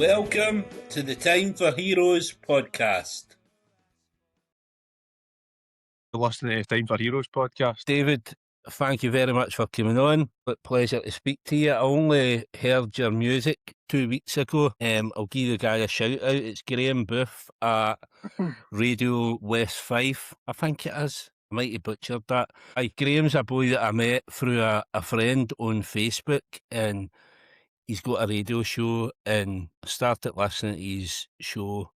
Welcome to the Time for Heroes podcast. You're listening to the Time for Heroes podcast. David, thank you very much for coming on. What pleasure to speak to you. I only heard your music 2 weeks ago. I'll give the guy a shout out. It's Graham Booth at Radio West Fife, I think it is. I might have butchered that. Graham's a boy that I met through a friend on Facebook, and he's got a radio show, and I started listening to his show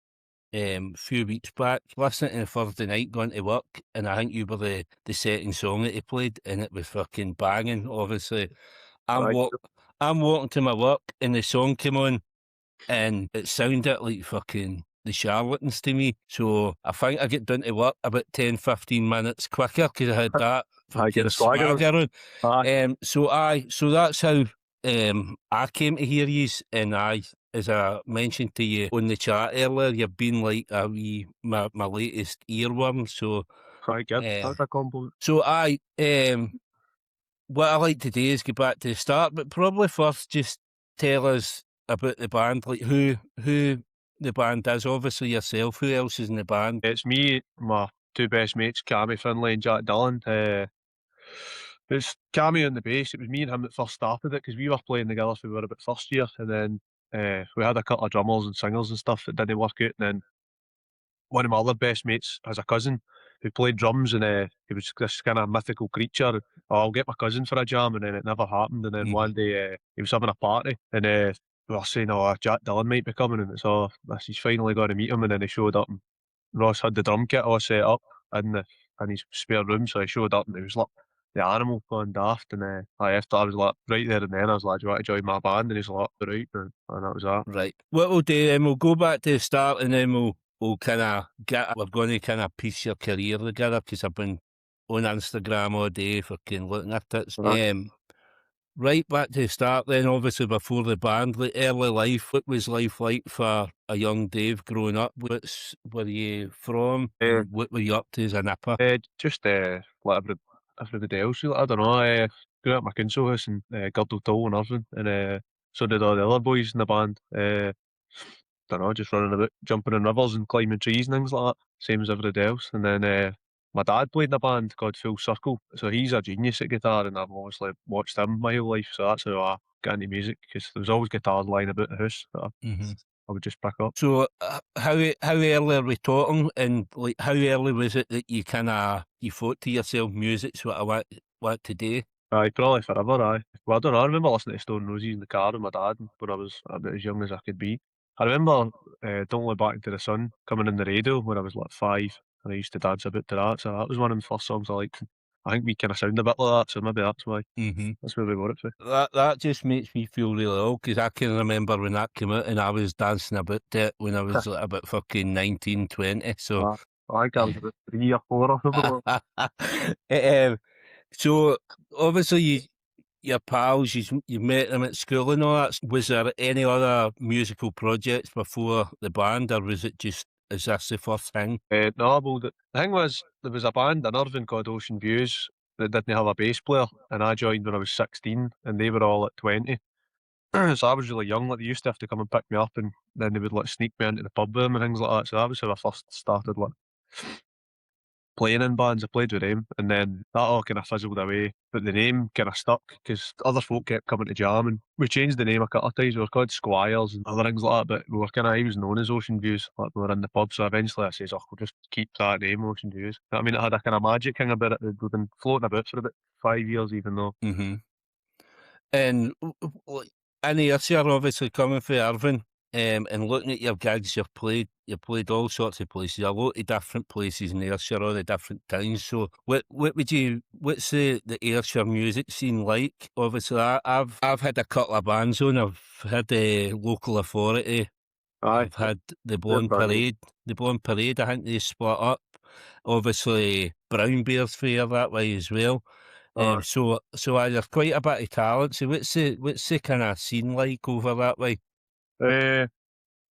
a few weeks back, listening to the Thursday night going to work, and I think you were the second song that he played, and it was fucking banging. Obviously, I'm walking to my work, and the song came on, and it sounded like fucking the Charlatans to me. So I think I get down to work about 10-15 minutes quicker because I had that fucking swagger on. So that's how I came to hear yous, and as I mentioned to you on the chat earlier, you've been like my latest earworm. So That's a compliment. So what I like to do is go back to the start, but probably first just tell us about the band, like who the band is. Obviously yourself. Who else is in the band? It's me, my two best mates, Cammy Finlay and Jack Dillon. It's Cammy on the bass. It was me and him that first started it because we were playing together when we were about first year, and then we had a couple of drummers and singers and stuff that didn't work out, and then one of my other best mates has a cousin who played drums, and he was this kind of mythical creature. Oh, I'll get my cousin for a jam, and then it never happened. And then one day he was having a party, and we were saying, "Oh, Jack Dillon might be coming," and it's he's finally going to meet him. And then he showed up, and Ross had the drum kit all set up in his spare room, so he showed up, and it was like the Animal going daft. And after I was like right there and then, I was like, "Do you want to join my band?" And he's like, "Right," and that was that. Right. What we'll do then, we'll go back to the start, and then we're going to kind of piece your career together, because I've been on Instagram all day fucking looking at it. Right back to the start then, obviously before the band, like early life, what was life like for a young Dave growing up? Where were you from? What were you up to as a nipper? Just like everybody else. I don't know. I grew up in my council house in Girdle Toll and Irvine, and so did all the other boys in the band. Don't know, just running about, jumping in rivers and climbing trees and things like that, same as everybody else. And then my dad played in a band called Full Circle, so he's a genius at guitar, and I've obviously watched him my whole life, so that's how I got into music, because there was always guitars lying about the house that I would just pick up. So how early are we talking, and like how early was it that you thought to yourself, music's what I want to do? Probably forever, Well, I don't know, I remember listening to Stone Roses in the car with my dad when I was about as young as I could be. I remember Don't Look Back Into the Sun coming in the radio when I was like 5, and I used to dance about to that, so that was one of the first songs I liked. I think we kind of sound a bit like that, so maybe that's why. That's where we got it for. That just makes me feel really old, because I can remember when that came out, and I was dancing about it when I was like about fucking 19, 20, so... I think I was about 3 or 4 or something. So obviously your pals, you met them at school and all that. Was there any other musical projects before the band, or was it just, is this the first thing? No, well, the thing was, there was a band in Irvine called Ocean Views that didn't have a bass player, and I joined when I was 16, and they were all at 20. So I was really young. Like, they used to have to come and pick me up, and then they would like sneak me into the pub with them and things like that. So that was how I first started like playing in bands. I played with them, and then that all kind of fizzled away, but the name kind of stuck because other folk kept coming to jam, and we changed the name a couple of times. We were called Squires and other things like that, but we were I was known as Ocean Views, like we were in the pub. So eventually I says, "Oh, we'll just keep that name, Ocean Views." I mean, it had a kind of magic thing about it. We've been floating about for about 5 years, even though. And in Ayrshire, obviously coming from Irvine, and looking at your gigs, you played all sorts of places, a lot of different places in Ayrshire, all the different towns. So what's the Ayrshire music scene like? Obviously, I've had a couple of bands on. I've had the Local Authority. I've had the Blonde Parade. The Blonde Parade, I think they split up. Obviously, Brown Bears Fair that way as well. So there's quite a bit of talent. So what's the kind of scene like over that way? I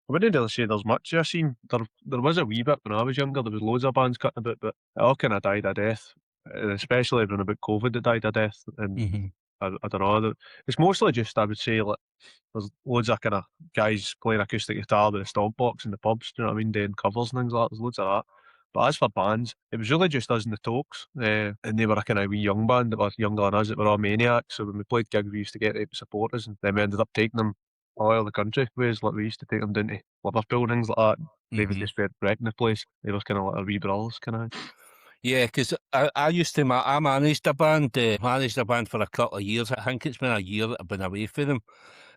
wouldn't really say there's much I've seen. There was a wee bit when I was younger. There was loads of bands cutting about, but it all kind of died a death. And especially when about COVID, it died a death. And I don't know. It's mostly just, I would say, like, there's loads of kind of guys playing acoustic guitar with a stomp box in the pubs, do you know what I mean, doing covers and things like that. There's loads of that. But as for bands, it was really just us and the Tokes, and they were a kind of wee young band that were younger than us, that were all maniacs. So when we played gigs, we used to get them to support us, and then we ended up taking them all over the country. Ways like we used to take them down to Liverpool and things like that. They would Hmm. just be wrecking the place. They were kind of like our wee brothers, kind of. Yeah, because I used to I managed a band, for a couple of years. I think it's been a year that I've been away from them,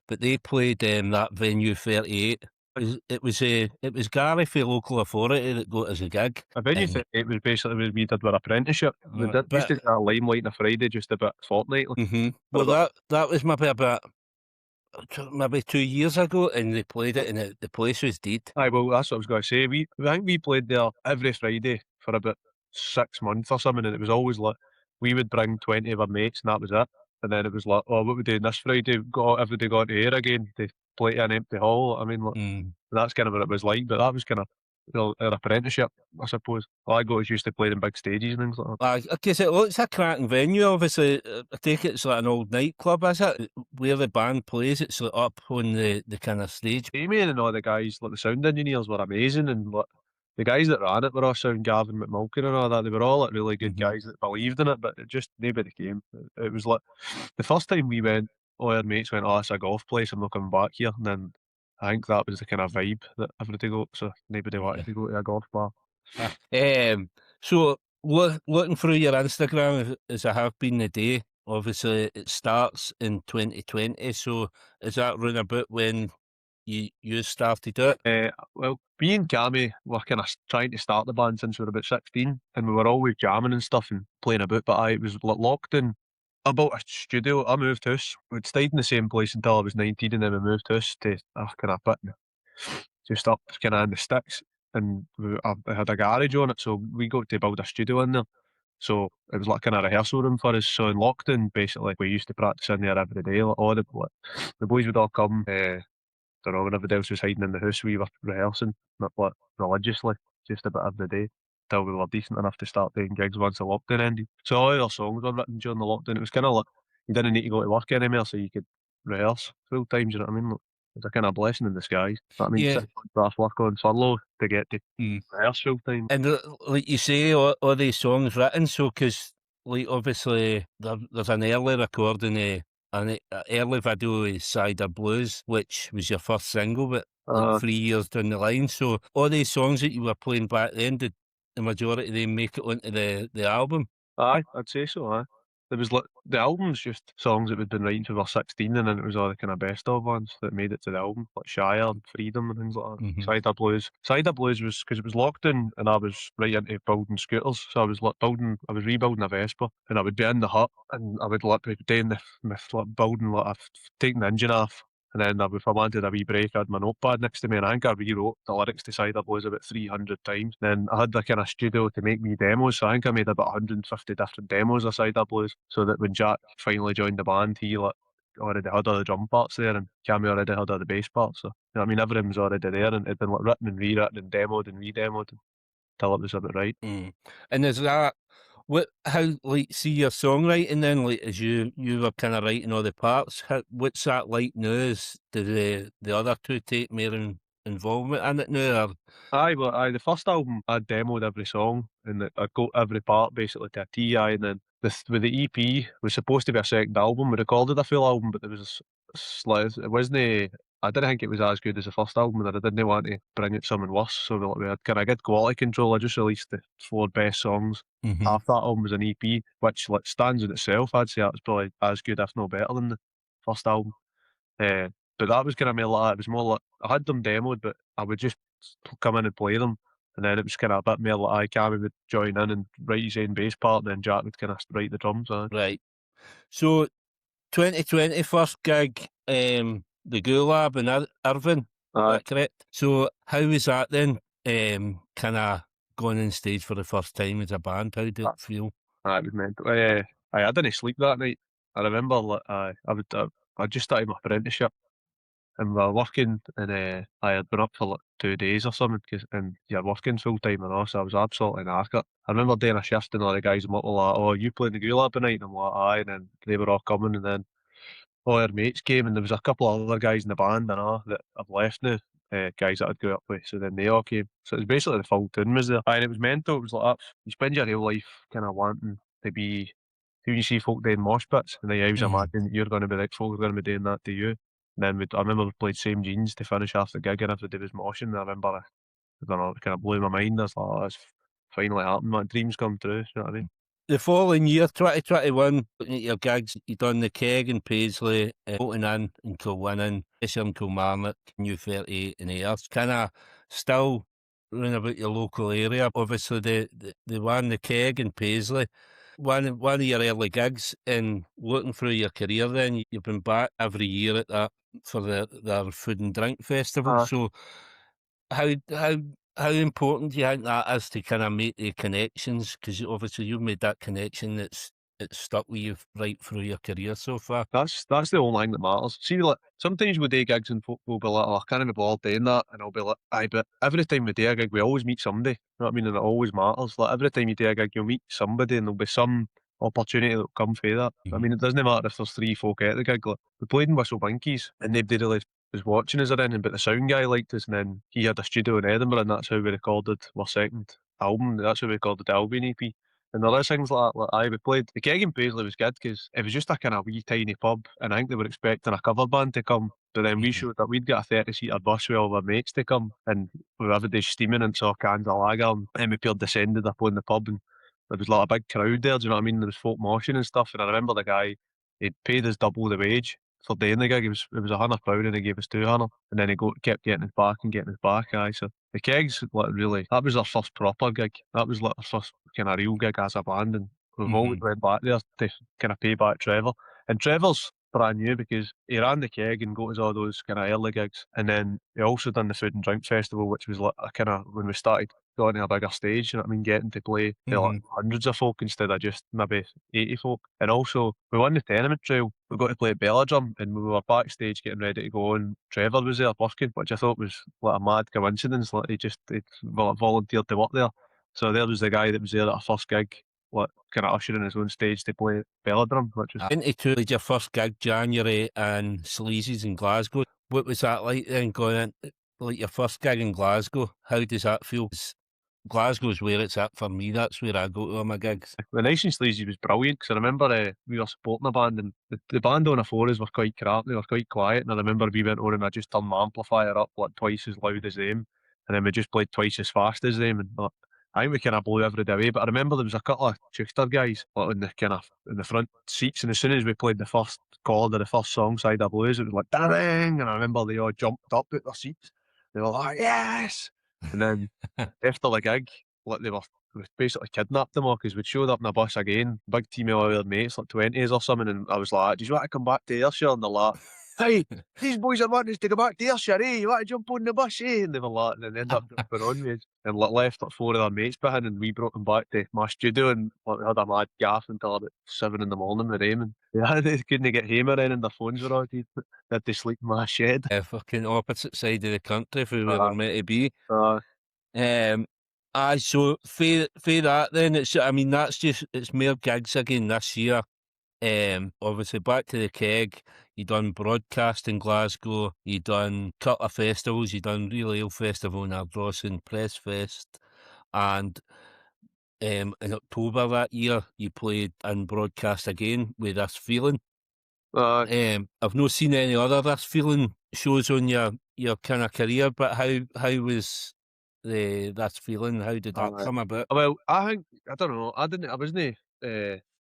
but they played that venue 38. It was Gary for local authority that got us a gig, I bet you and think it was basically where we did our apprenticeship. We did used but to do a limelight on a Friday just about fortnightly. well that was maybe about maybe 2 years ago, and they played it, and the place was dead. Aye, well, that's what I was going to say. I think we played there every Friday for about 6 months or something, and it was always like we would bring 20 of our mates, and that was it. And then it was like, oh, what we doing this Friday? Everybody got to Ayr again to play to an empty hall. I mean, like, Mm. that's kind of what it was like, but that was kind of our apprenticeship, I suppose. All I got was used to playing in big stages and things like that. I guess it looks a cracking venue. Obviously, I take it it's like an old nightclub, is it? Where the band plays, it's like up on the kind of stage. Amy and all the guys, like the sound engineers, were amazing, and like the guys that ran it were all sound Gavin McMulkin and all that. They were all like really good Hmm. guys that believed in it, but it just nobody came. It was like the first time we went, all our mates went, "Oh, it's a golf place. I'm not coming back here." And then I think that was the kind of vibe that everybody got. So nobody wanted Yeah. to go to a golf bar. So looking through your Instagram as I have been today, obviously it starts in 2020. So is that round about when you started it? Well, me and Cammy were kind of trying to start the band since we were about 16, and we were always jamming and stuff and playing about. But it was like locked in about a studio. I moved house. We'd stayed in the same place until I was 19, and then we moved house to a kind of bit just up kind of in the sticks. And I had a garage on it, so we got to build a studio in there. So it was like kind of rehearsal room for us. So in lockdown, basically, we used to practice in there every day. Like, the boys would all come. Don't know, when everybody else was hiding in the house, we were rehearsing, not like religiously, just about every day, till we were decent enough to start doing gigs once the lockdown ended. So all our songs were written during the lockdown. It was kind of like you didn't need to go to work anymore, so you could rehearse full time. Do you know what I mean? Like, it's a kind of blessing in disguise. I mean, Yeah. 6 months off work on furlough to get to Mm. rehearse full time. And like you say, all these songs written, so because like obviously there's an early recording, an early video is Cider Blues, which was your first single, but like Uh, 3 years down the line. So all these songs that you were playing back then, did the majority of them make it onto the album? Aye, I'd say so, aye. There was like the album's just songs that we'd been writing till we were 16, and then it was all the kind of best of ones that made it to the album, like Shire and Freedom and things like that. Hmm. Cider Blues. Cider Blues was because it was locked in, and I was right into building scooters, so I was rebuilding a Vespa, and I would be in the hut, and I would like be doing like building, like I've taken the engine off. And then if I wanted a wee break, I had my notepad next to me, and I think I rewrote the lyrics to Cider Blues about 300 times. Then I had the kind of studio to make me demos, so I think I made about 150 different demos of Cider Blues, so that when Jack finally joined the band, he like already had all the drum parts there, and Cammy already had all the bass parts. So, you know what I mean, everything was already there, and it'd been like written and rewritten and demoed and redemoed until it was about right. Mm. And is that how like see your songwriting then, like as you were kind of writing all the parts? What's that like now? Do the other two take more involvement in it now? Or? The first album I demoed every song, and I got every part basically to a T. And then with the EP was supposed to be a second album. We recorded a full album, but there was it wasn't. I didn't think it was as good as the first album, and I didn't want to bring it something worse. So we had kind of good quality control. I just released the 4 best songs. Hmm. Half that album was an EP, which like stands in itself. I'd say that was probably as good, if not better, than the first album. Uh, but that was kind of more like that. It was more like I had them demoed, but I would just come in and play them. And then it was kind of a bit more like Cammy would join in and write his own bass part, and then Jack would kind of write the drums. Right. So 2020 first gig, the Gulab in Irvine, is Aye, that correct? So how was that then? Kind of going on stage for the first time as a band. How did it feel? it was mental. I didn't sleep that night. I remember like, I just started my apprenticeship, and we were working, and I had been up for like 2 days or something, and you're working full time and all, so I was absolutely knackered. I remember doing a shift and all the guys were like, "Oh, you playing the Gulag tonight?" And I'm like, "Aye," and then they were all coming, and then all our mates came, and there was a couple of other guys in the band and all that have left now, guys that I'd go up with, so then they all came. So it was basically the full tune was there. Aye, and it was mental. It was like that. You spend your whole life kind of wanting to be, when you see folk doing mosh pits, and then you always Mhm. imagine that you're going to be like, folk are going to be doing that to you. And then I remember we played Same Jeans to finish off the gig, and everybody was moshing, and I remember, I don't know, it kind of blew my mind. I was like, oh, it's finally happened, my dreams come true, you know what I mean? The following year, 2021, looking at your gigs, you done the Keg in Paisley, Bolton Inn and Kilwinning, Ayrshire and Kilmarnock, New 38 and Ayers. Kind of still round about your local area. Obviously, the one, the Keg in Paisley, one of your early gigs, and looking through your career then, you've been back every year at that for their food and drink festival. Uh, So how how how important do you think that is to kind of make the connections? Because obviously you've made that connection it's stuck with you right through your career so far. that's the only thing that matters. See, like sometimes we do gigs and folk will be like, "Oh, I can't be bothered doing that," and I'll be like, "Aye, but every time we do a gig, we always meet somebody." You know what I mean? And it always matters. Like every time you do a gig, you'll meet somebody, and there'll be some opportunity that'll come through that. I Mhm. mean, it doesn't matter if there's three folk at the gig. Like we played in Whistle Binkies, and nobody really was watching us or anything, but the sound guy liked us, and then he had a studio in Edinburgh, and that's how we recorded our second album. That's how we recorded the Albion EP. And there is things like that. Like, aye, we played the Keg in Paisley was good because it was just a kind of wee tiny pub, and I think they were expecting a cover band to come. But then we Mhm. showed that we'd got a 30-seater bus with all our mates to come, and with everybody steaming and saw cans of lager, and we pure descended upon the pub, and there was like a big crowd there. Do you know what I mean? There was folk moshing and stuff, and I remember the guy, he'd paid us double the wage for doing the gig. It was £100, and he gave us 200, and then kept getting us back and getting us back. Aye, so the Kegs, like, really, that was our first proper gig. That was like our first kind of real gig as a band, and we've always Mhm. went back there to kind of pay back Trevor. And Trevor's brand new because he ran the Keg and got us all those kind of early gigs, and then he also done the Food and Drink Festival, which was like a kind of when we started going to a bigger stage. You know what I mean? Getting to play to like Mhm. hundreds of folk instead of just maybe 80 folk. And also we won the tournament trail. We got to play at Belladrum, and we were backstage getting ready to go, and Trevor was there working, which I thought was like a mad coincidence. Like he volunteered to work there. So there was the guy that was there at our first gig, like kind of ushering his own stage to play at Belladrum, which was 22 was your first gig, January, and Sleazy's in Glasgow. What was that like then going in, like your first gig in Glasgow? How does that feel? 'Cause Glasgow's where it's at for me. That's where I go to all my gigs. the Nice and Sleazy was brilliant because I remember we were supporting a band, and the band on the floor were quite crap. They were quite quiet, and I remember we went on and I just turned my amplifier up like twice as loud as them, and then we just played twice as fast as them, and I think we kind of blew everybody away. But I remember there was a couple of Chester guys like in the kind of in the front seats, and as soon as we played the first chord of the first song, Side of Blues, it was like dang, and I remember they all jumped up out their seats. They were like yes, and then after the gig, like we basically kidnapped them all because we'd showed up in a bus again, big team of other mates, like 20s or something, and I was like, "Do you want to come back to Ayrshire?" And they're like, "Hey, these boys are wanting us to go back to Ayrshire, eh? You want to jump on the bus, eh?" And they were like, and then they ended up jumping on me, and like left like four of their mates behind, and we brought them back to my studio, and like we had a mad gaff until about 7 in the morning with them, and yeah, they couldn't get home or anything, their phones were all dead. They had to sleep in my shed. Fucking opposite side of the country from where we're Uh, meant to be. uh, Um, aye, so for that then, I mean, it's mere gigs again this year. Obviously back to the Keg, you done broadcast in Glasgow, you done couple of festivals, you done Real Ale Festival in Ardrossan, Press Fest, and in October that year, you played in broadcast again with This Feeling. uh, I've not seen any other This Feeling shows on your kind of career, but how was the This Feeling? How did that uh, come about? well, I don't know. I wasn't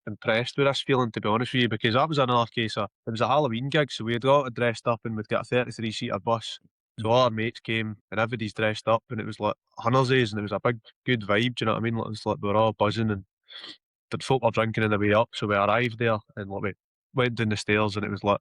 impressed with this feeling, to be honest with you, because that was another case of it was a Halloween gig, so we had got dressed up and we'd got a 33-seater bus. So all our mates came and everybody's dressed up, and it was like Hunners's, and it was a big good vibe. Do you know what I mean? Like, it was like we were all buzzing, and the folk were drinking on the way up. So we arrived there, and like we went down the stairs, and it was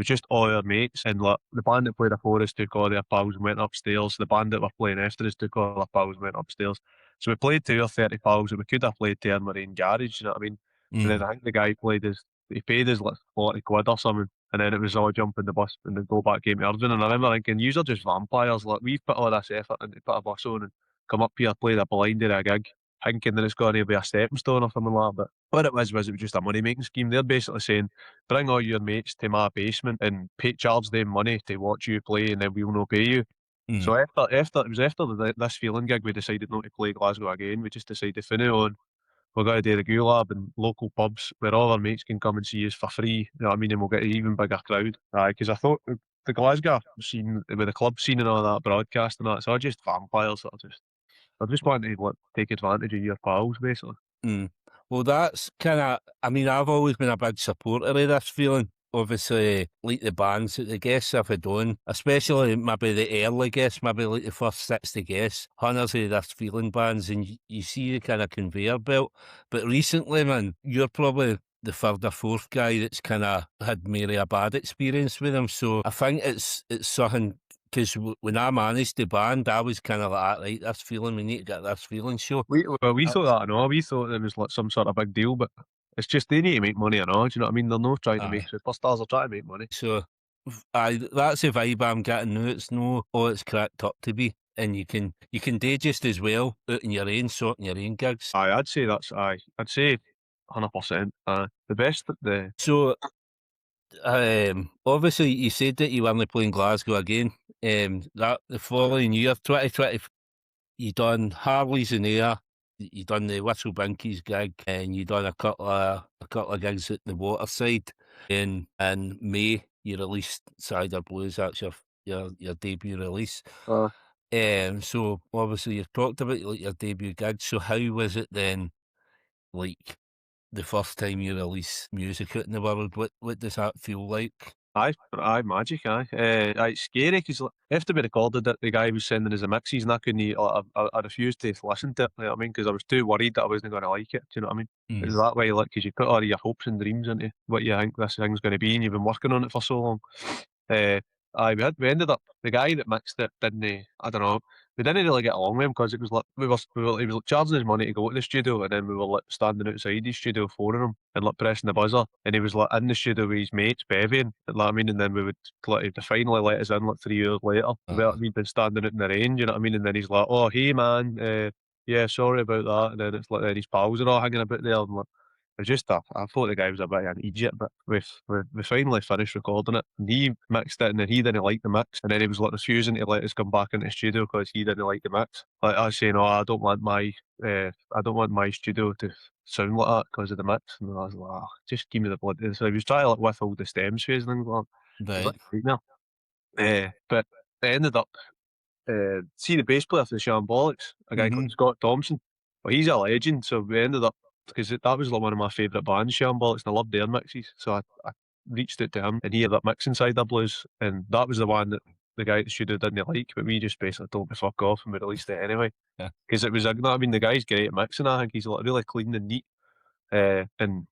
just all our mates, and like the band that played before us took all their pals and went upstairs. The band that were playing after us took all their pals and went upstairs. So we played to our 30 pals, and we could have played to our Marine Garage. You know what I mean? And then Mm. I think the guy played us he paid us like 40 quid or something, and then it was all jump in the bus and then go back game to Irvine. And I remember thinking, yous are just vampires. Like, we've put all this effort into put a bus on and come up here, play the blind at a gig, thinking that it's going to be a stepping stone or something like that. But what it was it was just a money making scheme. They're basically saying, bring all your mates to my basement and charge them money to watch you play, and then we'll not pay you. So after this feeling gig, we decided not to play Glasgow again. We just decided from now on, we're going to do the Gulab and local pubs where all our mates can come and see us for free. You know what I mean? And we'll get an even bigger crowd. Because I thought the Glasgow scene with the club scene and all that broadcast and that, so just vampires that are just wanting to take advantage of your pals, basically. Well, that's kind of, I mean, I've always been a big supporter of this feeling. Obviously, like the bands that the guests have had on, especially maybe the early guests, maybe like the first 60 guests, hundreds of this feeling bands, and you see the kind of conveyor belt. But recently, man, you're probably the third or fourth guy that's kind of had maybe a bad experience with them. So I think it's something, because when I managed the band, I was kind of like, right, this feeling, we need to get this feeling show. We thought that and all. We thought it was like some sort of big deal, but it's just they need to make money and all. Do you know what I mean? They're not trying to make superstars, they're trying to make money. So that's the vibe I'm getting now. It's no all it's cracked up to be. And you can do just as well out in your own, sorting your own gigs. I'd say 100%. The best So obviously you said that you weren't playing Glasgow again. That the following year, 2020, you done Harley's in Ayr, you done the Whistle Binkies gig, and you done a couple of gigs at the Waterside. In May, you released Cider Blues. That's your debut release. So obviously you've talked about like your debut gig. So how was it then, like the first time you release music out in the world? What does that feel like? Aye, magic, aye. It's scary because after we recorded it, the guy was sending us the mixes and I couldn't, I refused to listen to it, you know what I mean? Because I was too worried that I wasn't going to like it, do you know what I mean? It's that way, like, because you put all your hopes and dreams into what you think this thing's going to be and you've been working on it for so long. We ended up, the guy that mixed it didn't, I don't know, we didn't really get along with him because it was like, he was like charging his money to go to the studio and then we were like standing outside his studio phoning him and like pressing the buzzer and he was like in the studio with his mates bevying, you know what I mean? And then we would like, to finally let us in like 3 years later. We'd been standing out in the rain, you know what I mean? And then he's like, oh, hey man, yeah, sorry about that. And then it's like, then his pals are all hanging about there and like, I thought the guy was a bit of an idiot, but we finally finished recording it. And he mixed it, and then he didn't like the mix, and then he was like refusing to let us come back into the studio because he didn't like the mix. Like I was saying, oh, I don't want my studio to sound like that because of the mix. And I was like, oh, just give me the blood. So he was trying to like withhold the stems phase and things like that. Right. But I ended up see the bass player for the Shambolics, a guy called Scott Thompson. Well, he's a legend, so we ended up, because that was like one of my favourite bands, Shambolics, and I loved their mixes. So I reached out to him, and he had that mix inside the blues, and that was the one that the guy at the studio didn't like, but we just basically told him to fuck off, and we released it anyway. Because it was, you know what I mean, the guy's great at mixing. I think he's like really clean and neat, and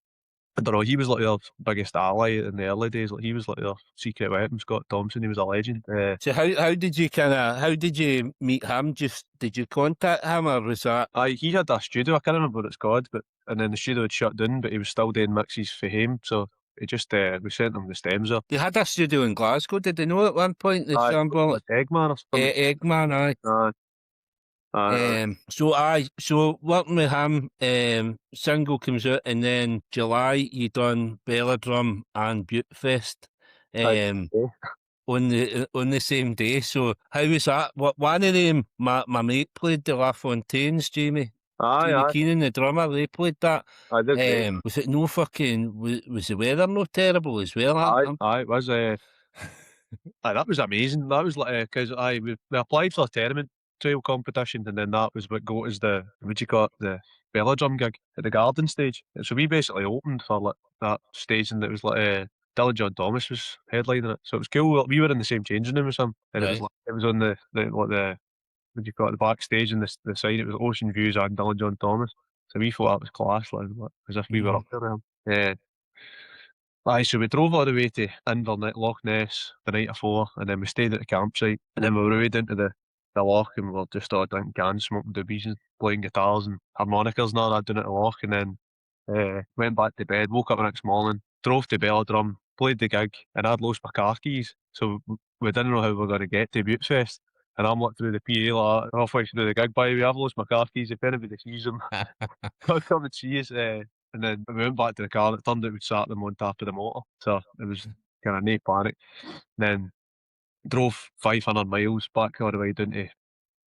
I don't know, he was like their biggest ally in the early days. Like he was like their secret weapon, Scott Thompson. He was a legend. So how did you meet him? Did you contact him, or was that? He had a studio. I can't remember what it's called, and then the studio had shut down, but he was still doing mixes for him. So it just we sent him the stems up. They had a studio in Glasgow. Did they know at one point? The Shambolics, Eggman or something. Eggman, aye. So working with him, single comes out, and then July you done Belladrum and Butefest on the same day. So how was that? What one of them? My mate played the La Fontaines, Jamie. Jamie Keenan, the drummer, they played that. Was it no fucking? Was the weather no terrible as well? It was. That was amazing. That was like because we applied for a tournament trail competition, and then that was what got us the the Belladrum gig at the Garden stage. So we basically opened for like that stage, and it was like Dylan John Thomas was headlining it. So it was cool. We were in the same changing room as him, and it was on the the backstage and the sign. It was Ocean Views and Dylan John Thomas. So we thought that was class, like as if we were up there with him. Yeah. So we drove all the way to Inverness, Loch Ness the night before, and then we stayed at the campsite, and then we were way down to the loch, and we were just all drinking cans, smoking doobies, and playing guitars and harmonicas and all that down at the loch, and then went back to bed, woke up the next morning, drove to Belladrum, played the gig, and I'd lost my car keys, so we didn't know how we were going to get to Buttefest. And I'm like through the PA like halfway through the gig, by the way, I've lost my car keys. If anybody sees them, I'll come and see us. And then we went back to the car, and it turned out we'd sat them on top of the motor, so it was kind of no panic. Then drove 500 miles back all the way down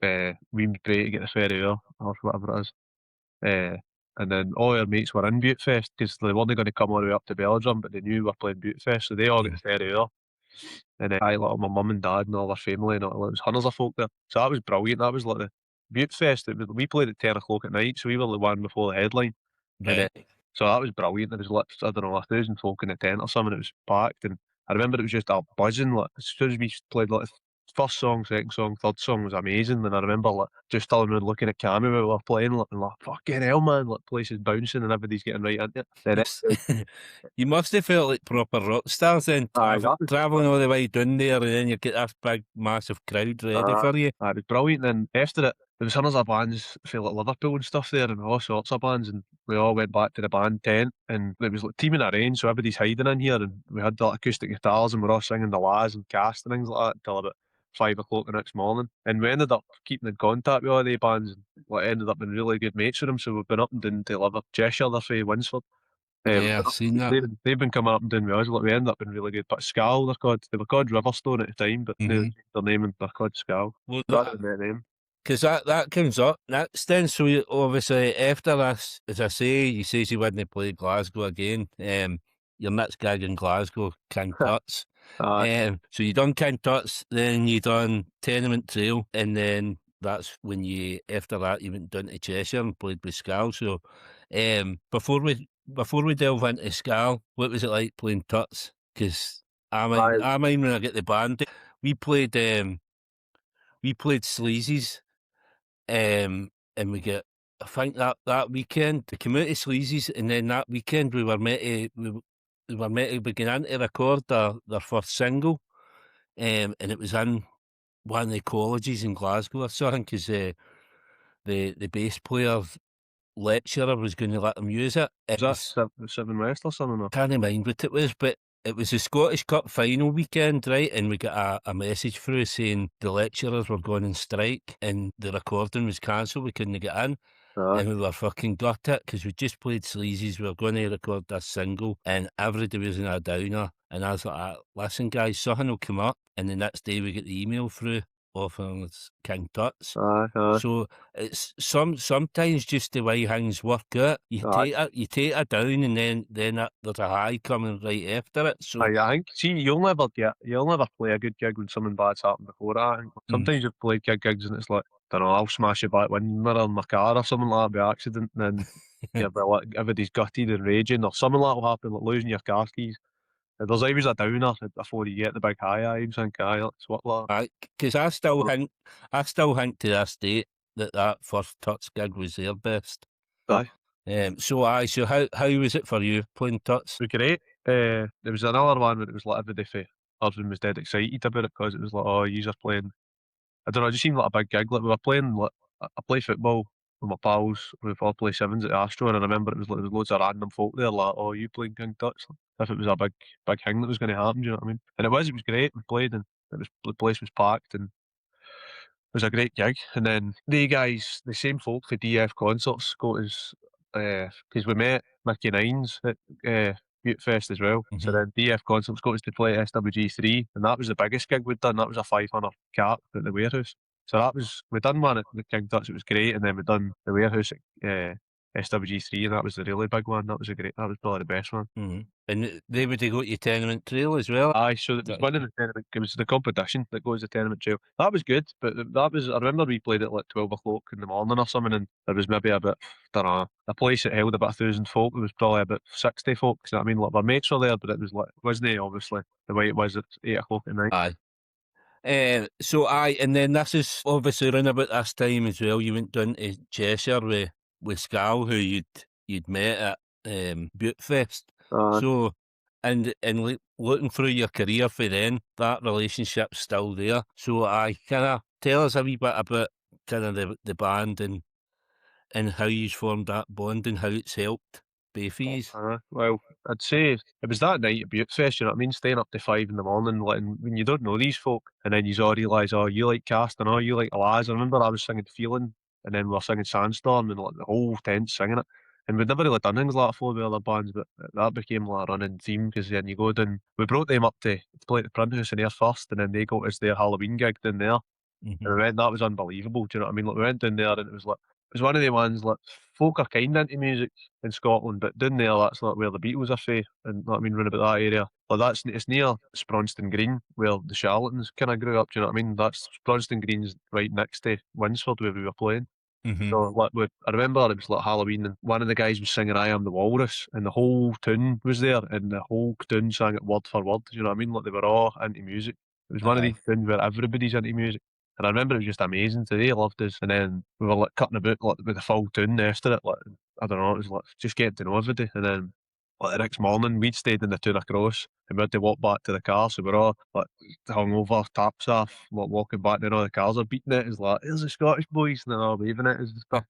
to Weems Bay to get the ferry there, or whatever it is. And then all our mates were in Buttefest because they weren't going to come all the way up to Belgium, but they knew we were playing Buttefest, so they all got the ferry there. And then I like my mum and dad and all their family and all, it was hundreds of folk there. So that was brilliant. That was like the Buttefest. We played at 10 o'clock at night, so we were the one before the headline. And then, Right. so that was brilliant. There was like, I don't know, 1,000 folk in the tent or something. It was packed, and I remember it was just a buzzing. Like as soon as we played, like first song, second song, third song was amazing. And I remember like just telling everyone looking at Cammy while we were playing, like, and like fucking hell, man, like place is bouncing and everybody's getting right into it. Then You must have felt like proper rock stars then, aye, that was travelling all the way down there, and then you get this big, massive crowd ready for you. it was brilliant. And then after it, there was hundreds of bands from like Liverpool and stuff there, and all sorts of bands. And we all went back to the band tent, and it was like teaming a range, so everybody's hiding in here. And we had like acoustic guitars, and we're all singing the Laz and Cast and things like that until about 5 o'clock the next morning. And we ended up keeping in contact with all the bands, and like, ended up being really good mates with them. So we've been up and down to Liverpool, Cheshire, they're from Winsford. Yeah, I've seen that. They've been coming up and down with us. Like, we ended up being really good. But Scal, they're called. They were called Riverstone at the time, but now their name and they're called Scal. Well, That's their name. because that comes up next then. So obviously after this, as I say, you says you wouldn't play Glasgow again. Your next gig in Glasgow, King Tut's. So you done King Tut's, then you done Tenement Trail, and then that's when you, after that, you went down to Cheshire and played with Scal. So before we delve into Scal, what was it like playing Tuts? Because I mind when I get the band, we played Sleazy's, and we get, I think that weekend we came out of Sleazy's, and then that weekend we were meant to begin to record their first single, and it was in one of the colleges in Glasgow or something, because the bass player's lecturer was going to let them use it. Was that Seven West or something? Can't mind what it was, but it was the Scottish Cup final weekend, right? And we got a message through saying the lecturers were going on strike and the recording was cancelled. We couldn't get in. And we were fucking gutted because we just played Sleazy's. We were going to record this single and everybody was in a downer. And I was like, listen, guys, something will come up. And the next day we get the email through offering us King Tut's. So it's sometimes just the way things work out. You take it down, and then there's a high coming right after it. So I think, see, you'll never play a good gig when something bad's happened before that. Sometimes you've played gigs and it's like, I don't know, I'll smash a back window mirror in my car or something like that by accident, and then like, everybody's gutted and raging, or something like that will happen, like losing your car keys. There's always a downer before you get the big high. I think, it's what like. Because I still think to this day that first Tuts gig was their best. Aye. So how was it for you playing Tuts? It was great. There was another one where it was like everybody for Urban was dead excited about it because it was like, oh, you're playing. I don't know, it just seemed like a big gig. Like we were playing, like I play football with my pals. We all play sevens at Ayrshire, and I remember it was like there was loads of random folk there, like, oh, you playing King Tut's? If it was a big thing that was going to happen, do you know what I mean? And it was great. We played, and the place was packed, and it was a great gig. And then the same folk for DF concerts, got us because we met Mickey Nines at Buttefest as well. So then DF concerts got us to play SWG3, and that was the biggest gig we'd done. That was a 500 cap at the warehouse. So we done one at the King Tut's, it was great, and then we done the warehouse at SWG3, and that was the really big one. That was probably the best one. And they would go to your Tenement Trail as well? Aye, so it was winning the Tenement, it was the competition that goes to Tenement Trail. That was good, but I remember we played at like 12 o'clock in the morning or something, and there was maybe about, I don't know, a place that held about 1,000 folk, it was probably about 60 folk, you know what I mean? Like, my mates were there, but it was like, wasn't obviously the way it was at 8 o'clock at night. Aye. And then this is obviously around about this time as well. You went down to Cheshire with Scal, who you'd met at Buttefest. So, and looking through your career for then, that relationship's still there. So, kind of tell us a wee bit about kind of the band and how you formed that bond and how it's helped. Bayfees. Well, I'd say it was that night at Buttefest, you know what I mean? Staying up to 5 in the morning, letting when you don't know these folk, and then you all realise, oh, you like Caston, oh, you like Alaz. I remember I was singing Feeling, and then we were singing Sandstorm, and like the whole tent singing it. And we'd never really done things like that before with other bands, but that became like a running theme because then you go down. We brought them up to play at the Print House in there first, and then they got us their Halloween gig down there. And Hmm. we went, that was unbelievable. Do you know what I mean? Like we went down there and it was like it was one of the ones like folk are kind into music in Scotland, but down there that's like where the Beatles are fae and you know what I mean, round about that area. Like that's it's near Spronston Green where the Charlatans kinda grew up, do you know what I mean? That's Spronston Green's right next to Winsford where we were playing. Hmm. So like I remember it was like Halloween and one of the guys was singing I Am the Walrus and the whole tune was there and the whole tune sang it word for word, do you know what I mean? Like they were all into music. It was one of Aye. these tunes where everybody's into music. And I remember it was just amazing. So they loved us. And then we were like cutting about like with the full tune after it. Like I don't know, it was like just getting to know everybody. And then like the next morning we'd stayed in the tune across and we had to walk back to the car. So we're all like hungover, taps off, like walking back and all the cars are beating it. It's like, there's the Scottish boys and they're all waving it and stuff.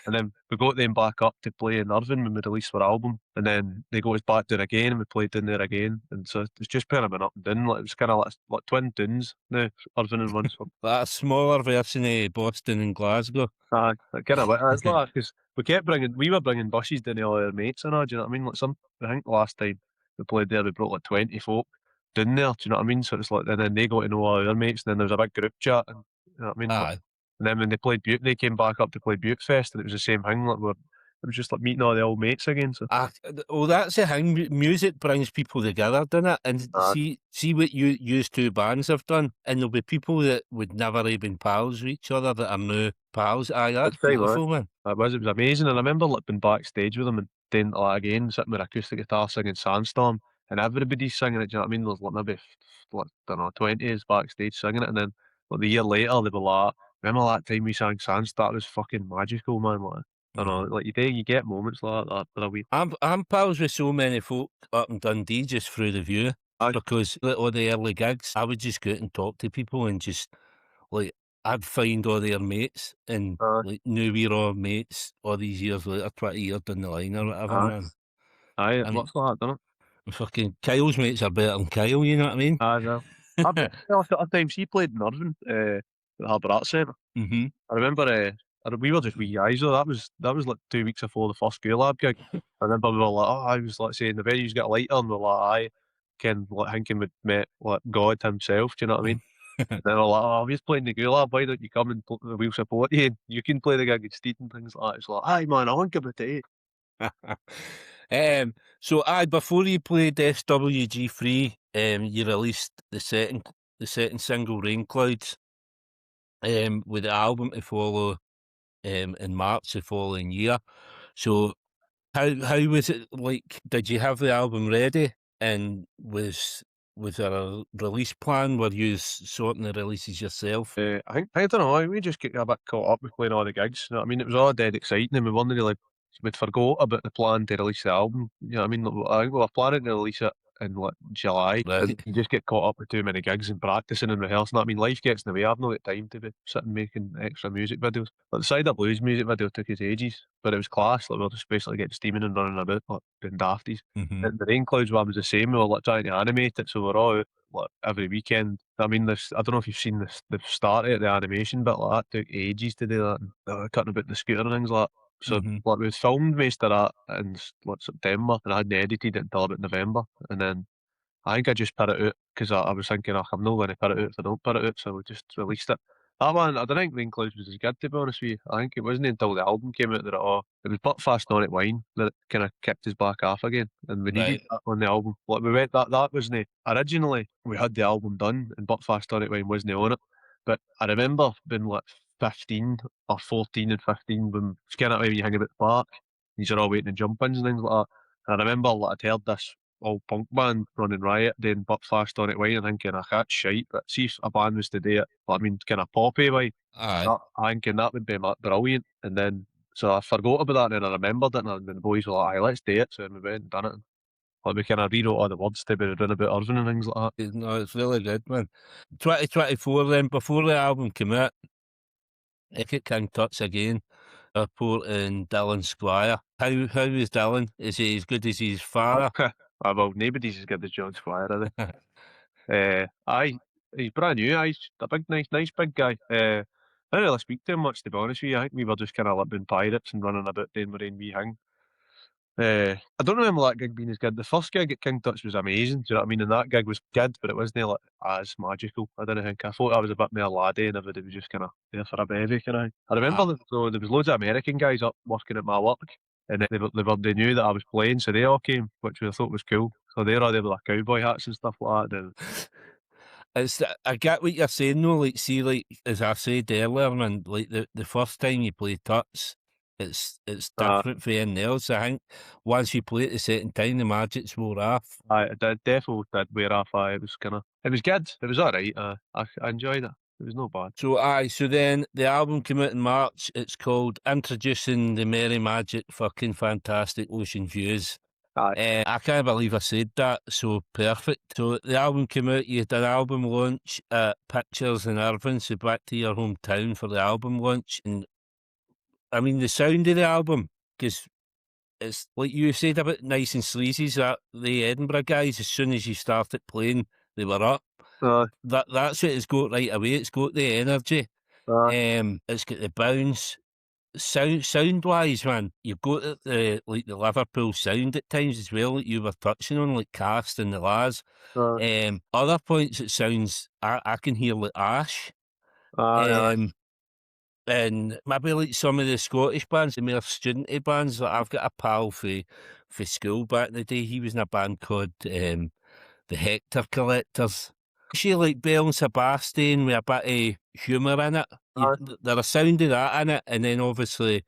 And then we got them back up to play in Irvine when we released our album. And then they got us back down again and we played down there again. And so it's just kind of been up and down. Like it was kind of like twin tunes now, Irvine and Winsford. That smaller version of Boston and Glasgow. That kind of it's like because we were bringing buses down to all our mates and all. Do you know what I mean? Like I think the last time we played there, we brought like 20 folk down there. Do you know what I mean? So it's like, and then they got to know all our mates, and then there was a big group chat. And you know what I mean? Like, Aye. and then when they played Butte, they came back up to play Butte Fest, and it was the same thing. Like it was just like meeting all the old mates again. So Well, that's the thing. Music brings people together, doesn't it? And uh, see what you two bands have done, and there'll be people that would never have been pals with each other that are now pals. Aye, that's it's time, man. beautiful, man. It was amazing. And I remember like being backstage with them and doing like again, sitting with acoustic guitar singing Sandstorm and everybody's singing it, do you know what I mean? There's like maybe like I don't know, 20s backstage singing it and then like the year later they were like, remember that time we sang Sandstorm? That was fucking magical, man. Like I don't Hmm. know, like you get moments like that that are wee. I'm pals with so many folk up in Dundee just through the view Aye, because like, all the early gigs, I would just go out and talk to people and just like I'd find all their mates and aye, like now we're all mates all these years later, 20 years down the line or whatever, aye, man. aye, it And looks like that, doesn't it? fucking Kyle's mates are better than Kyle, you know what I mean? Aye, well. I've times he played in Irvine, at the Harbour Arts Centre. Hmm. I remember we were just wee guys though. That was like 2 weeks before the first School Lab gig. I remember we were like, oh, I was like saying the venue's got a lighter, and we're like, aye, Ken like thinking we'd met like God himself. Do you know what I mean? And then we're like, oh, we're playing the Gulab. Why don't you come and we'll support you? And you can play the gig instead and things like that. It's like, aye, man, I think about it. So before you played SWG3, you released the second single Rain Clouds, with the album to follow, in March the following year. So how was it like? Did you have the album ready? And was there a release plan? Were you sorting the releases yourself? I don't know. We just get a bit caught up with playing all the gigs. You know what I mean? It was all dead exciting, and we weren't really we'd forgot about the plan to release the album. You know what I mean? Like, I think we were planning to release it in like July, and Right. you just get caught up with too many gigs and practicing and rehearsing. I mean, life gets in the way. I've not got time to be sitting making extra music videos. Like the Cider Blues music video took us ages, but it was class. Like we were just basically getting steaming and running about like doing dafties. Hmm. And the Rain Clouds one was the same. We were like trying to animate it, so we're all out like every weekend. I mean, this I don't know if you've seen this the start of the animation bit like that took ages to do that. And, cutting about the scooter and things like that. So Hmm. like we filmed most of that in like September, and I hadn't edited it until about November, and then I think I just put it out because I was thinking, oh, I'm not going to put it out if I don't put it out, so we just released it. That one, I don't think Rain Clouds was as good to be honest with you. I think it wasn't until the album came out that it was But Fast On It Wine that it kind of kicked us back off again, and we needed Right. that on the album. Like we went that wasn't originally we had the album done and But Fast On It Wine wasn't on it, but I remember being like 15 or 14 and 15 when it's kind of when you hang about the park, you're all waiting in jump ins and things like that. And I remember like I'd heard this old punk band running riot doing But Fast On It Wine and thinking, I that's shite, but see if a band was to do it, I mean, kind of poppy way, Aye. I thinking that would be brilliant. And then, so I forgot about that and then I remembered it and then the boys were like, aye, let's do it. So then we went and done it. And, like, we kind of rewrote all the words to be doing about Irvine and things like that. No, it's really good, man. 2024 then, before the album came out, Epic King Tut's again. Airport and Dylan Squire. How is Dylan? Is he as good as his father? Well, nobody's as good as John Squire, are they? Aye, he's brand new. Aye, he's a big, nice big guy. I didn't really speak to him much, to be honest with you. I think we were just kind of living pirates and running about doing our own wee thing. I don't remember that gig being as good. The first gig at King Tut's was amazing. Do you know what I mean? And that gig was good, but it wasn't like as magical. I didn't think. I thought I was a bit more laddie, and everybody was just kind of there for a bevy, kind of thing. I remember Ah, that, so there was loads of American guys up working at my work, and they knew that I was playing, so they all came, which I thought was cool. So they're all there with their cowboy hats and stuff like that. And I get what you're saying though. Like, see, like as I said earlier, man, like the first time you play Tuts, it's uh, different for anything else. I think once you play it the second time, the magic's wore off. I did definitely did wear off. It was it was good. It was all right. I enjoyed it. It was no bad. So then the album came out in March. It's called Introducing the Merry Magic Fucking Fantastic Ocean Views. Aye, I can't believe I said that so perfect. So the album came out, you had an album launch at Pictures in Irvine, so back to your hometown for the album launch. And I mean, the sound of the album, because it's like you said about Nice and Sleazy's, that the Edinburgh guys, as soon as you started playing, they were up. aye, That's what it's got right away. It's got the energy. aye, It's got the bounce. Sound wise, man, you've got the like the Liverpool sound at times as well, like you were touching on, like Cast and the Lads. aye, Other points it sounds I can hear like Ash. aye, Um, and maybe like some of the Scottish bands, the more studenty bands. Like I've got a pal for school back in the day. He was in a band called the Hector Collectors. She like Belle and Sebastian with a bit of humour in it. aye, There a sound of that in it, and then obviously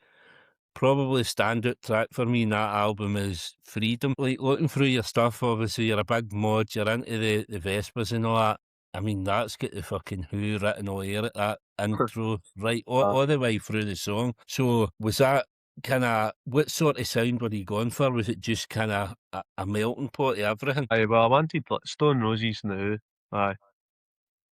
probably standout track for me in that album is Freedom. Like looking through your stuff, obviously you're a big mod, you're into the Vespers and all that. I mean, that's got the fucking Who written all here at that intro, right, aye. all the way through the song. So was that kind of, what sort of sound were you going for? Was it just kind of a melting pot of everything? Aye, well, I wanted like Stone Roses and the Who. Aye,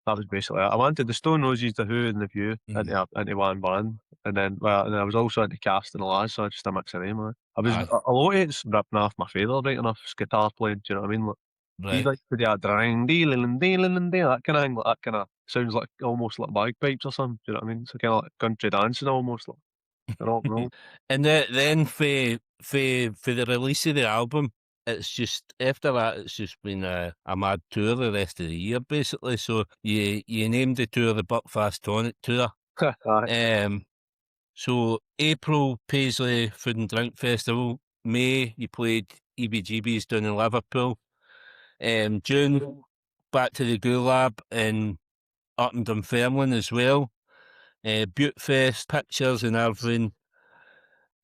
that was basically it. I wanted the Stone Roses, the Who, and the View Mm. into one band, and then and I was also into Cast and the Lads, so I just a mix of them. Aye. I was Aye, a lot of it's ripping off my father right enough. His guitar playing. Do you know what I mean? Like, he right. likes to do a ding, dealing, dealing, that kind of thing. Like, that kind of sounds like almost like bagpipes or something. Do you know what I mean? It's kind of like country dancing almost, like rock and roll. And then for the release of the album, it's just after that, it's just been a mad tour the rest of the year, basically. So you named the tour the Buckfast Tonic Tour. Aye, Um, so April Paisley Food and Drink Festival. May you played EBGB's down in Liverpool. June back to the Gulab in up in Dunfermline as well. Butte Fest, Pictures in Irvine,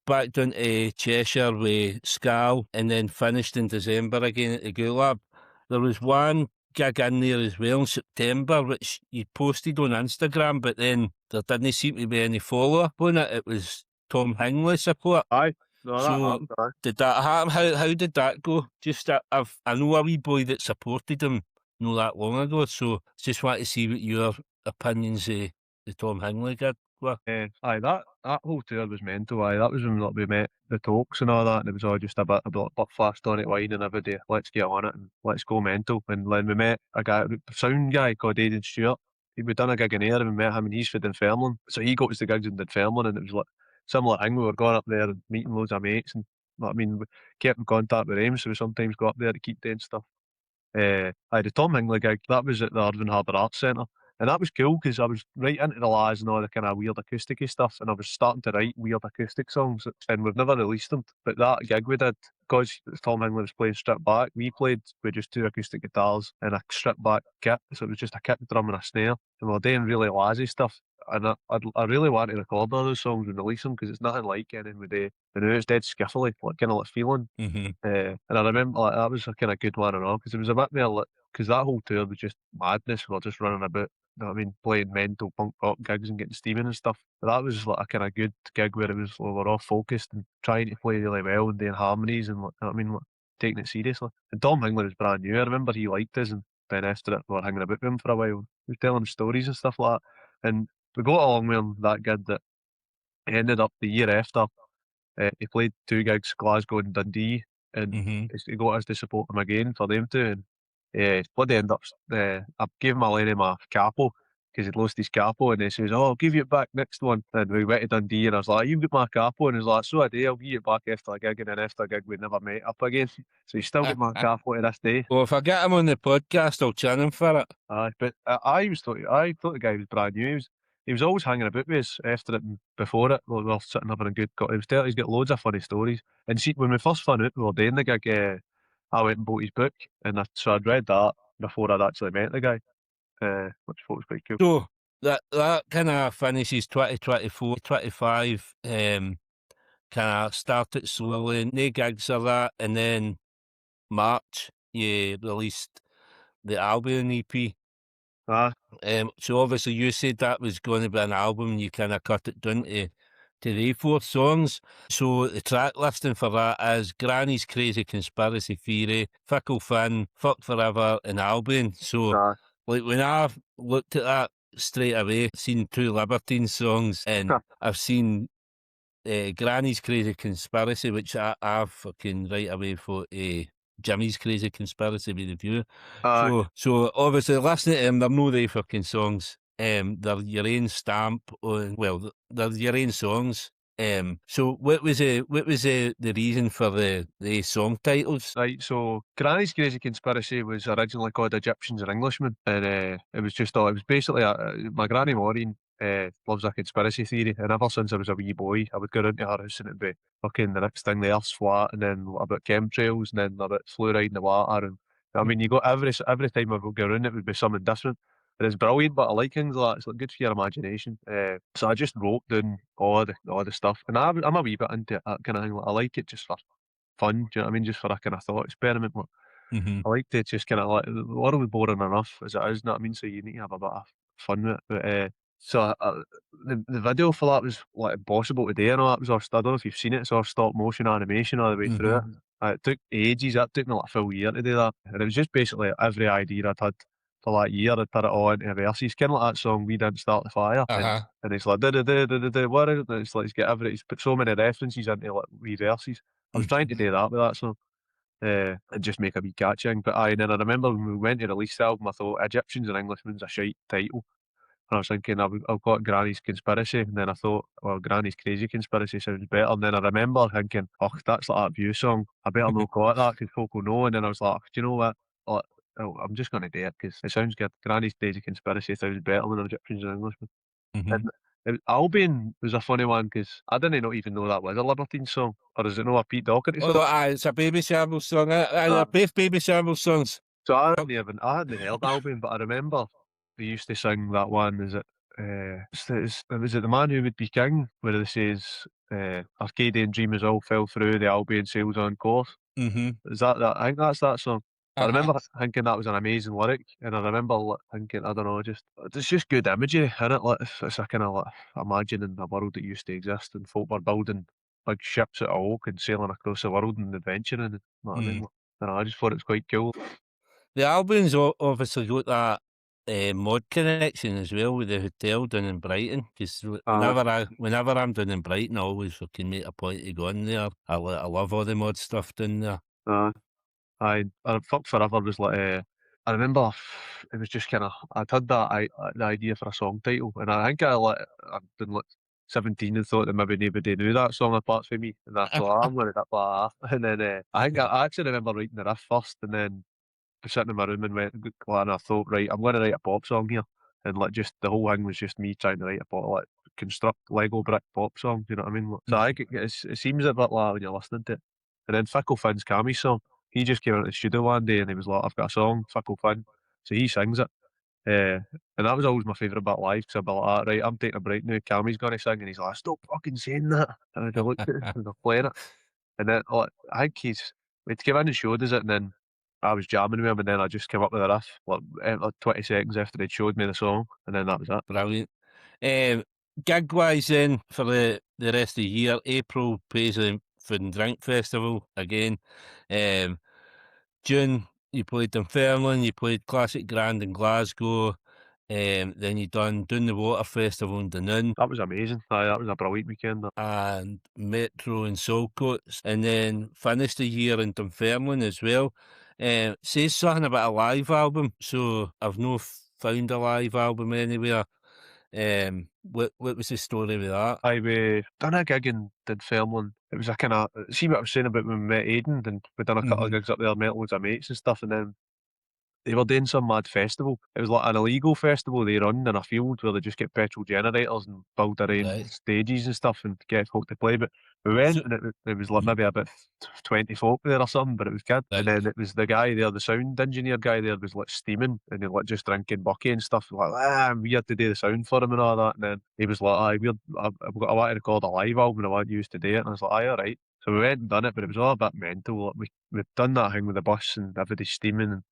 back down to Cheshire with Scal, and then finished in December again at the Gulab. There was one gig in there as well in September, which you posted on Instagram, but then there didn't seem to be any follow up on it. It was Tom Hingley support. aye. No, that So happened. Aye. did that happen? How did that go? Just I know a wee boy that supported him not that long ago, so just want to see what your opinions of the Tom Hingley gig were. Aye, that whole tour was mental. Aye, that was when like, we met the Tokes and all that, and it was all just a bit fast on it, wine and every day. Let's get on it and let's go mental. And then we met a guy, a sound guy called Aidan Stewart. We'd done a gig in Ayr and we met him, and he's from Dunfermline. So he got us the gigs in Dunfermline, and it was like similar thing. We were going up there and meeting loads of mates, and I mean, we kept in contact with them, so we sometimes go up there to keep doing stuff. Aye, the Tom Hingley gig, that was at the Irvine Harbour Arts Centre. And that was cool because I was right into the lads and all the kind of weird acousticy stuff, and I was starting to write weird acoustic songs, and we've never released them. But that gig we did, because Tom Hingley was playing stripped back, we played with just two acoustic guitars and a stripped back kit, so it was just a kick drum and a snare, and we were doing really lazy stuff. And I really want to record all those songs and release them because it's nothing like anything we do. And now it's dead skiffily, like kind of like feeling. Mm-hmm. And I remember like, that was a kind of good one and all because it was a bit more like, because that whole tour was just madness. We were just running about, you know what I mean, playing mental punk rock gigs and getting steaming and stuff. But that was like a kind of good gig where it was we were all focused and trying to play really well and doing harmonies and like, you know what I mean, like, taking it seriously. And Tom Hingley was brand new. I remember he liked us, and then after it we were hanging about with him for a while. He was telling him stories and stuff like that. And we got along with him that good that He ended up the year after. He played 2 gigs, Glasgow and Dundee, and Mm-hmm. he got us to support him again for them two. And bloody end up. I gave him a Lenny my capo because he'd lost his capo, and he says, "Oh, I'll give you it back next one." And we went to Dundee, and I was like, "You've got my capo," and he was like, "So I do. I'll give you it back after a gig." And then after a gig, we never met up again. So he's still got my capo to this day. Well, if I get him on the podcast, I'll chin him for it. Aye, but I thought the guy was brand new. He was always hanging about with us after it and before it. We were sitting having a good. He's got loads of funny stories. And see, when we first found out we were doing the gig, I went and bought his book, and so I'd read that before I'd actually met the guy, which I thought was quite cool. So that kind of finishes 2024, 25. Kind of started slowly, no gigs or that, and then March you released the Albion EP. Ah, So obviously you said that was going to be an album, and you kind of cut it down to the 4 songs. So the track listing for that is Granny's Crazy Conspiracy Theory, Fickle Finn, Fuck Forever, and Albion. So ah, like when I looked at that straight away, seen 2 Libertines songs, and I've seen Granny's Crazy Conspiracy, which I fucking right away thought Jimmy's Crazy Conspiracy with the View. aye. So obviously listening to them, they're no they fucking songs. They're your own stamp on. Well, they're your own songs. So what was the reason for the song titles? Right, so Granny's Crazy Conspiracy was originally called Egyptians and Englishmen, and it was basically my granny Maureen loves a conspiracy theory, and ever since I was a wee boy, I would go into her house and it'd be fucking the next thing the Earth's flat, and then about chemtrails, and then about fluoride in the water, and I mean you got every time I would go around it would be something different. And it's brilliant, but I like things like that. It's like good for your imagination. So I just wrote down all the stuff, and I'm a wee bit into it, that kind of thing. Like, I like it just for fun. Do you know what I mean? Just for a kind of thought experiment. Like, Mm-hmm. I like to just kind of like the world is boring enough as it is. You know what I mean? So you need to have a bit of fun with it. But the video for that was like impossible to do. And all that was all, I don't know if you've seen it. It's all stop motion animation all the way through it. Mm-hmm. It took ages. That took me like a full year to do that. And it was just basically every idea I'd had for that year. I'd put it all into a verse. It's kind of like that song "We Didn't Start the Fire," Uh-huh. and it's like da da da da da da. What is it? And it's like he's put so many references into like wee verses. I was trying to do that with that song and just make a wee catching. But aye, and then I remember when we went to release the album, I thought Egyptians and Englishmen's a shite title. And I was thinking I'll call it Granny's Conspiracy. And then I thought, well, Granny's Crazy Conspiracy sounds better. And then I remember thinking, oh, that's like that View song. I better not call it that because folk will know. And then I was like, do you know what? Like, oh, I'm just going to do it because it sounds good. Granny's Crazy Conspiracy sounds better than Egyptians and Englishmen. Mm-hmm. And Albion was a funny one because I didn't not even know that was a Libertine song. Or is it not a Pete Doherty Oh, song? it's a Baby Shambles song. They're Uh, both Baby Shambles songs. So I hadn't heard Albion, but I remember they used to sing that one. Is it? Was it the Man Who Would Be King, where they says, "Arcadian dreamers all fell through. The Albion sails on course." Mm-hmm. Is that? I think that's that song. I Uh-huh. remember thinking that was an amazing lyric, and I remember thinking, I don't know, just it's just good imagery in it. Like it's a kind of like imagining a world that used to exist, and folk were building big ships out of oak and sailing across the world and adventuring. And you know what I mean? Mm. Like, I don't know, I just thought it was quite cool. The Albion's obviously got that mod connection as well with the hotel down in Brighton. Because Uh, whenever I'm down in Brighton, I always fucking make a point to go in there. I love all the mod stuff down there. uh, Fuck Forever was like, I remember it was just kind of, I'd had the idea for a song title, and I think I'd been like 17 and thought that maybe nobody knew that song apart from me, and I thought, I'm going to do that, and then I think I actually remember writing the riff first, and then sitting in my room and and I thought, right, I'm going to write a pop song here, and like just the whole thing was just me trying to write a pop, like construct Lego brick pop song, you know what I mean? So I think it seems a bit like when you're listening to it, and then Fickle Finn's Cammy's song. He just came out of the studio one day and he was like, I've got a song, Fickle Finn. So he sings it. And that was always my favourite bit live because I'd be like, "Ah, right, I'm taking a break now. Cammy's going to sing." And he's like, "Stop fucking saying that." And I looked at him and they're playing it. And then like, I think we'd came in and showed us it. And then I was jamming with him. And then I just came up with a riff like 20 seconds after they'd showed me the song. And then that was it. Brilliant. Gig wise then for the rest of the year, April Paisley Food and Drink Festival again. June you played Dunfermline, you played Classic Grand in Glasgow. Then you done Doon the Water Festival in Dunoon That was amazing. Aye, that was a brilliant weekend. and Metro and Saltcoats, and then finished the year in Dunfermline as well. Says something about a live album, so I've no found a live album anywhere. What was the story with that? We done a gig in Dunfermline. It was a kind of, see what I was saying about when we met Aidan, and we done a couple of gigs up there, met loads of mates and stuff, and then they were doing some mad festival. It was like an illegal festival they run in a field where they just get petrol generators and build their own Right. stages and stuff and get folk to play. But we So, went and it was like maybe about 20 folk there or something, but it was good. And right. then it was the guy there, the sound engineer guy there was like steaming and he like just drinking bucky and stuff. Like, we had to do the sound for him and all that. And then he was like, I want to record a live album, I want you to do it. And I was like, aye, all right. So we went and done it, but it was all a bit mental. Like, we'd done that thing with the bus and everybody's steaming and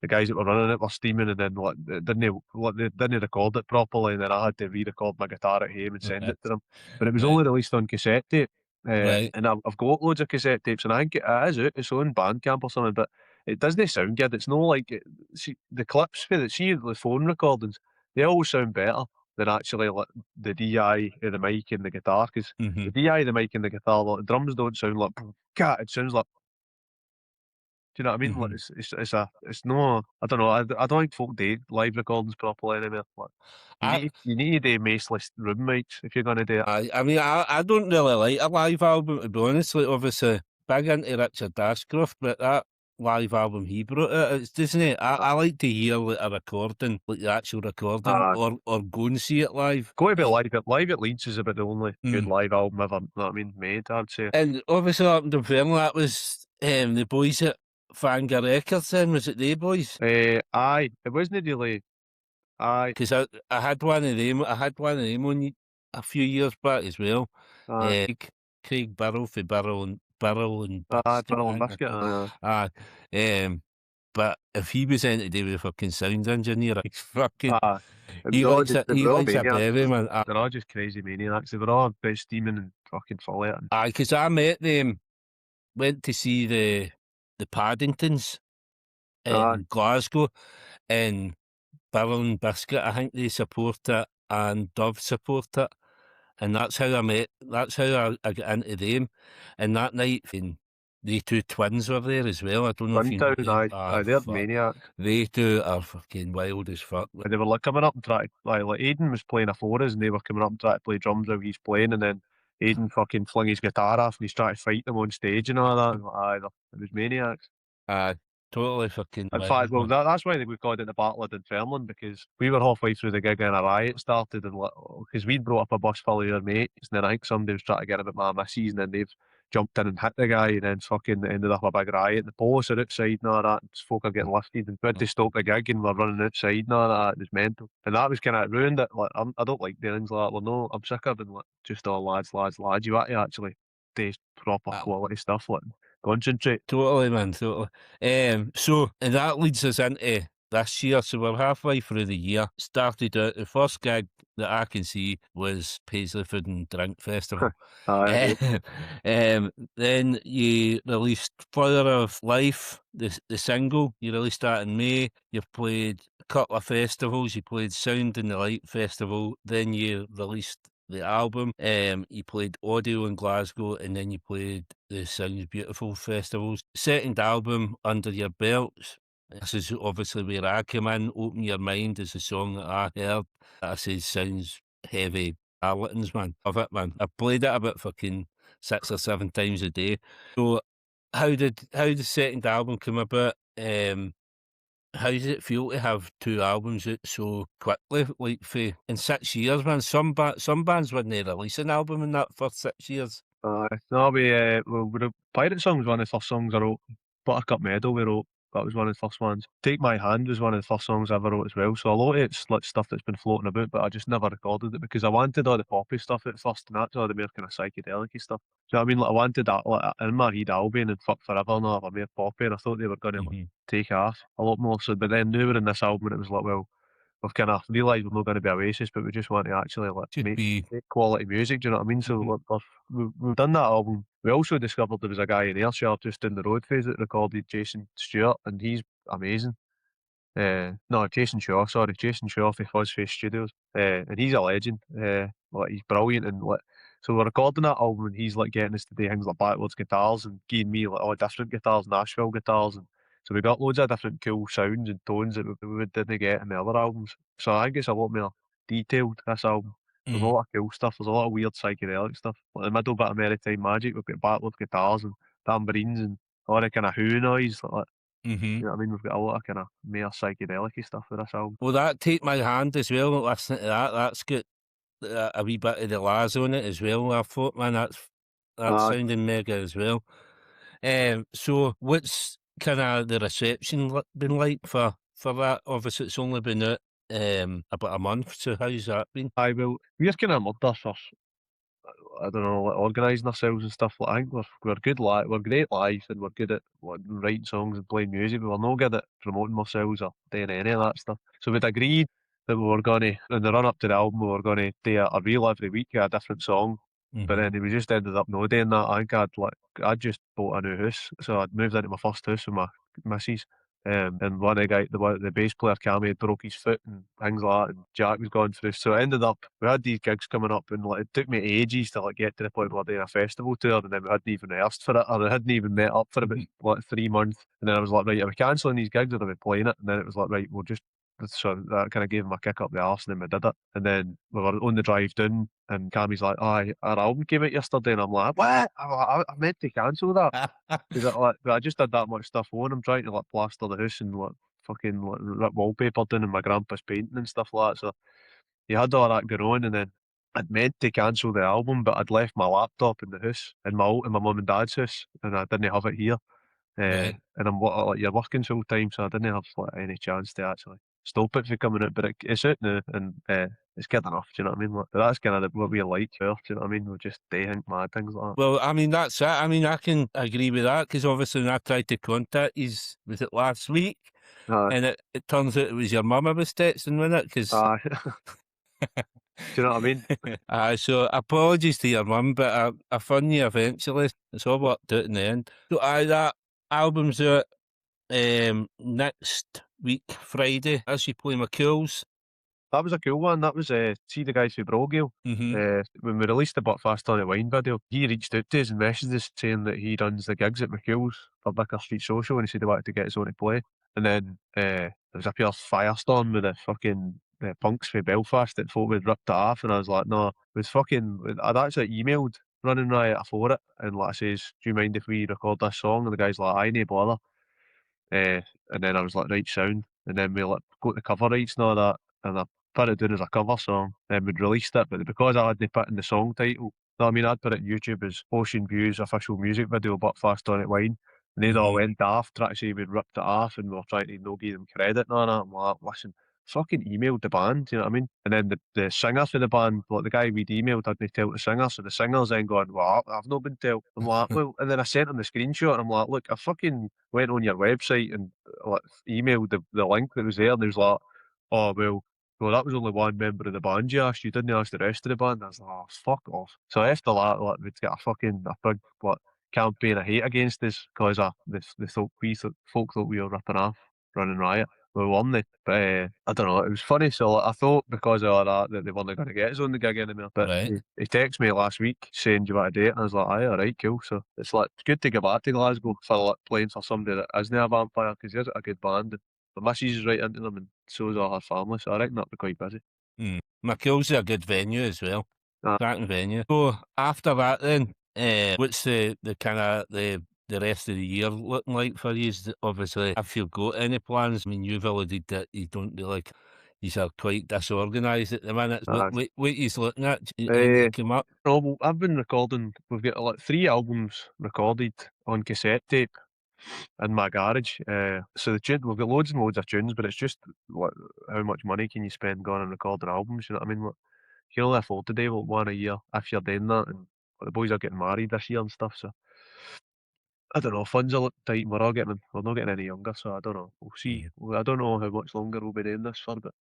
the guys that were running it were steaming, and then like they didn't record it properly, and then I had to re-record my guitar at home and send Right. it to them. But it was Right. only released on cassette tape, Right. and I've got loads of cassette tapes, and I think it is out. It's on Bandcamp or something, but it doesn't sound good. It's no like see the clips for it. See the phone recordings, they all sound better than actually like the DI of the mic and the guitar, because Mm-hmm. the DI of the mic and the guitar, like, the drums don't sound like cat. It sounds like, do you know what I mean? Like Mm-hmm. it's no, I don't know. I don't think folk do live recordings properly anymore. Like I, you need to do maceless room mics if you're gonna do it. I mean, I don't really like a live album, to be honest. Like, obviously, big into Richard Ashcroft, but that live album he brought out, it's doesn't it? I like to hear like a recording, like the actual recording, Uh, or go and see it live. Go to be live. Live at Leeds is about the only good Mm. live album ever. You know what I mean? Made, I'd say. And obviously, up in Dunfermline, that was the boys at Fanga Records. Then was it they boys? Aye, it wasn't really. Aye, Because I had one of them. I had one of them on a few years back as well. aye, Craig Burrell for Burrell and aye, Biscuit, Barrel I and think they're Biscuit. called. Aye, Um, but if he was in to do with a fucking sound engineer, he's fucking aye. It was all just, they he were all likes a maniacs. baby, man. They're all just crazy maniacs. They were all about steaming and fucking full of it. Aye, because I met them, went to see the Paddingtons Aye, in Glasgow, and Burrell and Biscuit, I think they support it, and Dove support it. And that's how I met, that's how I got into them. And that night, the two twins were there as well. I don't know if you know Runtown. them. Aye, Ah, aye, they're fuck. maniacs. They two are fucking wild as fuck. And they were like coming up and trying to, like Aiden was playing a forest and they were coming up and trying to play drums while he's playing, and then Aiden fucking flung his guitar off and he's trying to fight them on stage and all that. And like, aye, it was maniacs. Totally fucking In fact, wild, well, man. that's why we called it the Battle of Dunfermline, because we were halfway through the gig and a riot started, and because we'd brought up a bus full of your mates, and then I think somebody was trying to get a bit my missus, and then they've jumped in and hit the guy, and then fucking ended up a big riot. The police are outside and all that, and folk are getting lifted, and we had to stop the gig, and we're running outside and all that. It was mental, and that was kind of ruined it. Like I don't like doing things like that. Well, no, I'm sick of being like just all lads, lads, lads. You want to actually do proper Uh, quality stuff, like concentrate. Totally, man, totally. So, and that leads us into this year. So we're halfway through the year. Started out, the first gig that I can see was Paisley Food and Drink Festival. Aye, Then you released Fire of Life, the single. You released that in May. You've played a couple of festivals. You played Sound in the Light Festival. Then you released the album. You played Audio in Glasgow, and then you played the Sounds Beautiful festivals. Second album under your belts. This is obviously where I come in. Open Your Mind is the song that I heard. I says sounds heavy. Charlatans, man. Love it, man. I played it about fucking 6 or 7 times a day. So how the second album come about? How does it feel to have 2 albums out so quickly? Like in 6 years, man. Some bands wouldn't release an album in that for 6 years. No, the Pirate Song was one of the first songs I wrote. Buttercup Meadow we wrote. That was one of the first ones. Take My Hand was one of the first songs I ever wrote as well. So a lot of it's like stuff that's been floating about, but I just never recorded it because I wanted all the poppy stuff at first, and that's all the more kind of psychedelic stuff. Do you know what I mean? Like I wanted that, like in my head, Albion and Fuck Forever and all have a more poppy, and I thought they were going to like, take off a lot more. So, but then now we're in this album, and it was like, well, we've kind of realised we're not going to be Oasis, but we just want to actually like Should be. make quality music. Do you know what I mean? So Mhm. we've done that album. We also discovered there was a guy in Ayrshire just down the road phase that recorded Jason Stewart, and he's amazing. No, Jason Shaw, sorry, Jason Shaw for Fuzzface Studios. And he's a legend. Like he's brilliant and like so we're recording that album and he's like getting us to do things like backwards guitars and giving me like all different guitars, Nashville guitars and so we got loads of different cool sounds and tones that we didn't get in the other albums. So I think it's a lot more detailed, this album. There's a Mm, lot of cool stuff, there's a lot of weird psychedelic stuff. Like the middle bit of Maritime Magic, we've got backwards guitars and tambourines and all the kind of who noise like hmm. you know what I mean? We've got a lot of kind of more psychedelic stuff with this album. Well, that Take My Hand as well. Listening to that, that's got a wee bit of the Laz on it as well. I thought, man, that's Aye. sounding mega as well. So what's kind of the reception been like for that? Obviously, it's only been out about a month. So how's that been? Aye, well, we're kind of murder for I don't know, like organising ourselves and stuff. Like I think we're good we're great live and we're good at like, writing songs and playing music, but we're no good at promoting ourselves or doing any of that stuff. So we'd agreed that we were gonna in the run up to the album we were gonna do a reel every week of a different song. But Hmm. then we just ended up no doing that. I think I'd just bought a new house. So I'd moved into my first house with my missus. And one of the bass player Cammy had broke his foot and things like that, and Jack was going through. So it ended up we had these gigs coming up, and like it took me ages to like get to the point where we're doing a festival tour, and then we hadn't even rehearsed for it, or we hadn't even met up for about like 3 months. And then I was like, right, are we cancelling these gigs or are we playing it? And then it was like, right, we'll just so that kind of gave him a kick up the arse, and then we did it. And then we were on the drive down, and Cammy's like, "Aye, our album came out yesterday," and I'm like, "What? I meant to cancel that." Because I just had that much stuff on. I'm trying to like plaster the house and like fucking like rip wallpaper down in my grandpa's painting and stuff like that. So he had all that going on, and then I'd meant to cancel the album, but I'd left my laptop in the house in my mum and dad's house, and I didn't have it here. Right. And like you're working full time, so I didn't have like any chance to actually stop it from coming out. But it's out now, and it's good enough. Do you know what I mean? Like, that's kind of what we like. Here, do you know what I mean? We just do think mad things like Well, I mean, that's it. I mean, I can agree with that because obviously when I tried to contact was it last week? that. And it turns out it was your mum I was texting with it because. Aye, do you know what I mean? So apologies to your mum, but I found you eventually. It's all worked out in the end. So that album's out next week, Friday, as you play my cools. That was a cool one. That was see the guys from Brogale. Mm-hmm. When we released the But Fast on the Wine video, he reached out to us and messaged us saying that he runs the gigs at McCool's for Vicar Street Social and he said he wanted to get his own to play. And then there was a pure firestorm with the fucking punks from Belfast that thought we'd ripped it off and I was like, no, I'd actually emailed Running Riot for it and like I says, do you mind if we record this song? And the guy's like, aye, no bother. And then I was like, right, sound. And then we like got the cover rights and all that, and I put it down as a cover song. And we'd released it, but because I hadn't put in the song title, no, I mean, I'd put it on YouTube as Ocean Views official music video, but Fast on It Wine. And they'd all Mm-hmm. went daft, trying to say we'd ripped it off, and we were trying to no give them credit and all that. I'm like, listen, fucking emailed the band, you know what I mean? And then the singer for the band, like the guy we'd emailed, hadn't tell the singer, so the singer's then going, well, I've not been told. I'm like, well, and then I sent him the screenshot, and I'm like, look, I fucking went on your website and like emailed the link that was there, and he was like, oh well, that was only one member of the band you asked. You didn't ask the rest of the band. I was like, oh, fuck off. So after that, like, we'd get a big like campaign of hate against us because they thought folk thought we were ripping off Running Riot. We won it, but I don't know. It was funny. So like, I thought because of all that they weren't going to get us on the gig anymore. But Right. he texted me last week saying, "Do you want to do it?" And I was like, "Aye, all right, cool." So it's like it's good to get back to Glasgow for like playing for somebody that isn't a vampire because he's a good band. And the missus is right into them, and so is all her family. So I reckon that'll be quite busy. McKill's a good venue as well. Uh, Cracking venue. So after that, then, what's the kind of the rest of the year looking like for you? Obviously, if you've got any plans, I mean, you've alluded that you don't really like. You are quite disorganised at the minute. uh, What you looking at? Anything uh, to come up? no, well, I've been recording. We've got like 3 albums recorded on cassette tape in my garage. So we've got loads and loads of tunes, but it's just like how much money can you spend going and recording albums? You know what I mean? Like, you can only afford to do like, one a year if you're doing that. And like, the boys are getting married this year and stuff. So I don't know. Funds are looking tight. And we're not getting any younger. So I don't know. We'll see. Yeah. I don't know how much longer we'll be doing this for, but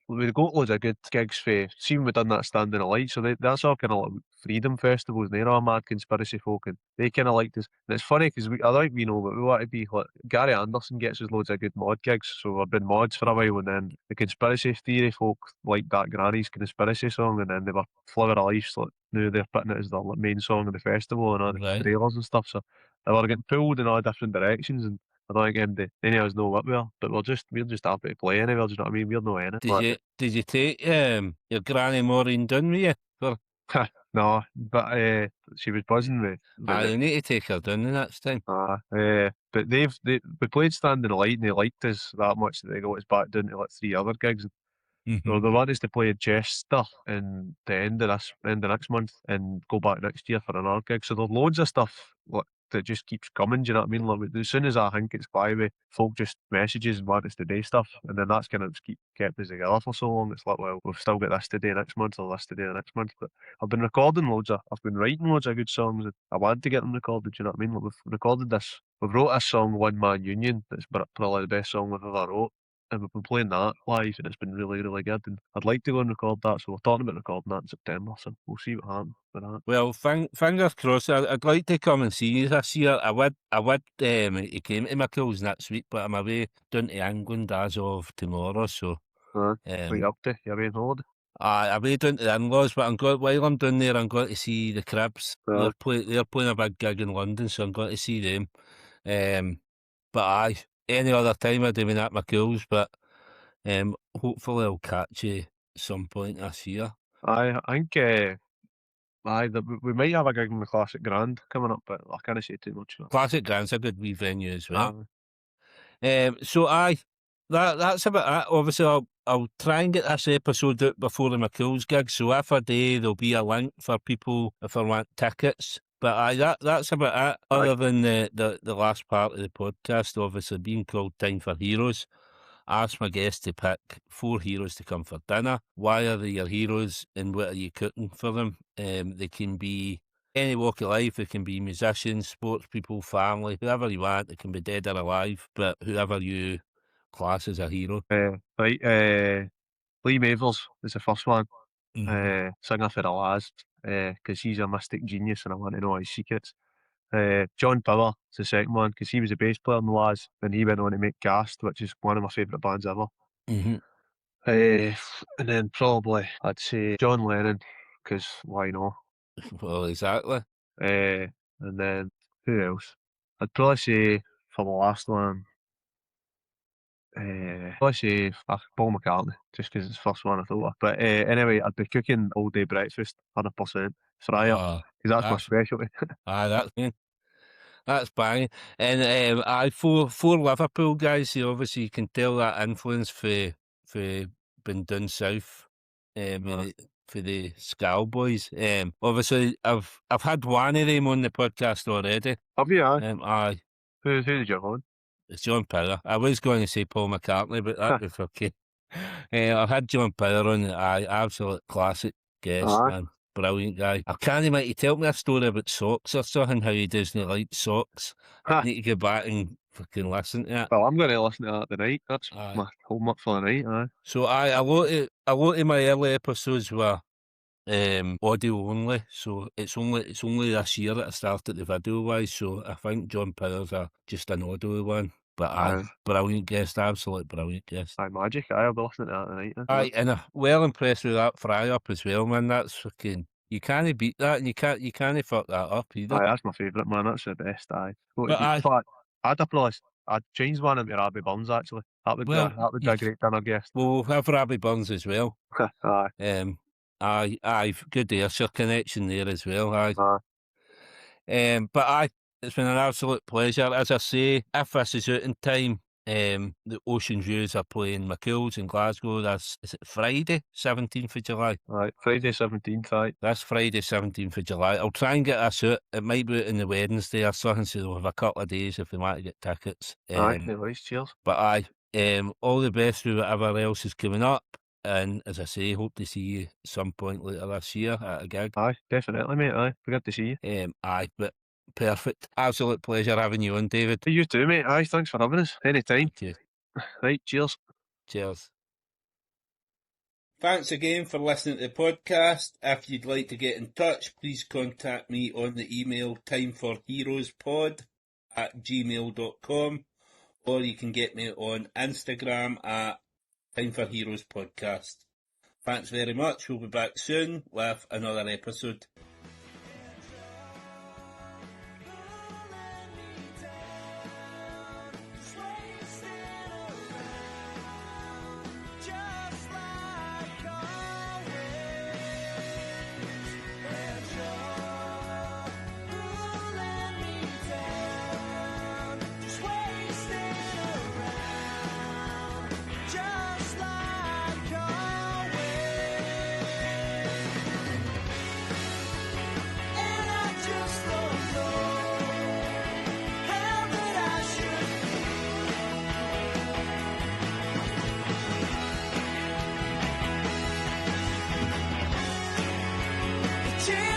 We got loads of good gigs for. See when we done that Standing a Light, so that's all kind of like freedom festivals. And they're all mad conspiracy folk, and they kind of liked us. And it's funny because I like we know, but we want to be like Gary Anderson gets us loads of good mod gigs, so we've been mods for a while. And then the conspiracy theory folk like that Granny's conspiracy song, and then they were Flower of Life. So like, now they're putting it as the like, main song of the festival and all the Right. trailers and stuff. So they were getting pulled in all different directions, and I don't think any of us know what we are, but we're just happy to play anywhere. Do you know what I mean? We're no in it. Did you take your granny Maureen done with you? For No, but she was buzzing me. But I need to take her down the next time. but we played Standing a Light and they liked us that much that they got us back down to like 3 other gigs. So they want us to play Chester in the end of next month and go back next year for another gig. So there's loads of stuff like that just keeps coming. Do you know what I mean? Like as soon as I think it's by me, folk just messages and want us to do stuff, and then that's kind of just kept us together for so long. It's like, well, we've still got this to do next month or this to do next month. But I've been writing loads of good songs, and I want to get them recorded. Do you know what I mean? Like we've recorded this. We've wrote a song, One Man Union, that's probably the best song we've ever wrote. And we've been playing that live, and it's been really, really good. And I'd like to go and record that, so we're talking about recording that in September. So we'll see what happens with that. Well, fingers crossed. I'd like to come and see you this year. I would. He came to McCool's next week, but I'm away down to England as of tomorrow. So, What you up to? You away on holiday? I'm away down to the in-laws, but while I'm down there, I'm going to see the Cribs. Uh, They're playing a big gig in London, so I'm going to see them. But any other time I'd have been at McCool's, but hopefully I'll catch you some point this year. I think we might have a gig in the Classic Grand coming up, but I can't say too much. Classic Grand's a good wee venue as well. Uh, That's about it. Obviously, I'll try and get this episode out before the McCool's gig. So if I do, there'll be a link for people if I want tickets. But that's about it. Other than the last part of the podcast, obviously being called Time for Heroes. I asked my guests to pick 4 heroes to come for dinner. Why are they your heroes and what are you cooking for them? They can be any walk of life. They can be musicians, sports people, family, whoever you want. They can be dead or alive, but whoever you class as a hero. Lee Mavers is the first one. Mhm. Singer for the Last, because he's a mystic genius and I want to know his secrets. John Power is the second one because he was a bass player in the Laz and he went on to make Cast, which is one of my favourite bands ever. Mhm. And then probably I'd say John Lennon because why not? Well, exactly. And then who else? I'd probably say for the last one, probably say Paul McCartney just because it's the first one I thought of. But anyway, I'd be cooking all day breakfast, 100% fryer Oh, because that's my that's specialty. that's me. That's bang. And I four Liverpool guys here. Obviously, you can tell that influence for been down south. For the Scal boys. Obviously, I've had one of them on the podcast already. Have you? Aye, Who did you have on? it's John Power. I was going to say Paul McCartney, but that was okay. I've had John Power on. Aye, absolute classic guest, Aye. man. Brilliant guy. I can't make you tell me a story about socks or something, how he doesn't like socks. I need to go back and fucking listen to it. Well, I'm going to listen to that tonight. That's Aye. my homework for the night. Aye. So a lot of my early episodes were audio only. So it's only this year that I started the video wise. So I think John Powers are just an audio one. But Aye. brilliant guest, absolute brilliant guest. Aye, magic. Aye, I'll be listening to that tonight. Aye, and I'm well impressed with that fry up as well, man. That's fucking you can't beat that, and you can't fuck that up either. Aye, that's my favourite, man. That's the best. Aye. But In fact, I'd change one into Robbie Burns actually. That would be a great dinner guest. We'll have Robbie Burns as well. Aye. Aye, good Ayrshire connection there as well. Aye. Aye. It's been an absolute pleasure. As I say, if this is out in time, the Ocean Views are playing McCool's in Glasgow. Is it Friday, 17th of July? Aye, Friday 17th, aye. That's Friday, 17th of July. I'll try and get this out. It might be out on the Wednesday or something, so we'll have a couple of days if we want to get tickets. Aye, no worries, cheers. But all the best with whatever else is coming up. And as I say, hope to see you at some point later this year at a gig. Aye, definitely, mate. Aye, good to see you. But perfect. Absolute pleasure having you on, David. You too, mate. Aye, thanks for having us. Anytime. Thank you. Right, cheers. Cheers. Thanks again for listening to the podcast. If you'd like to get in touch, please contact me on the email timeforheroespod@gmail.com, or you can get me on Instagram at timeforheroespodcast. Thanks very much. We'll be back soon with another episode. Cheers.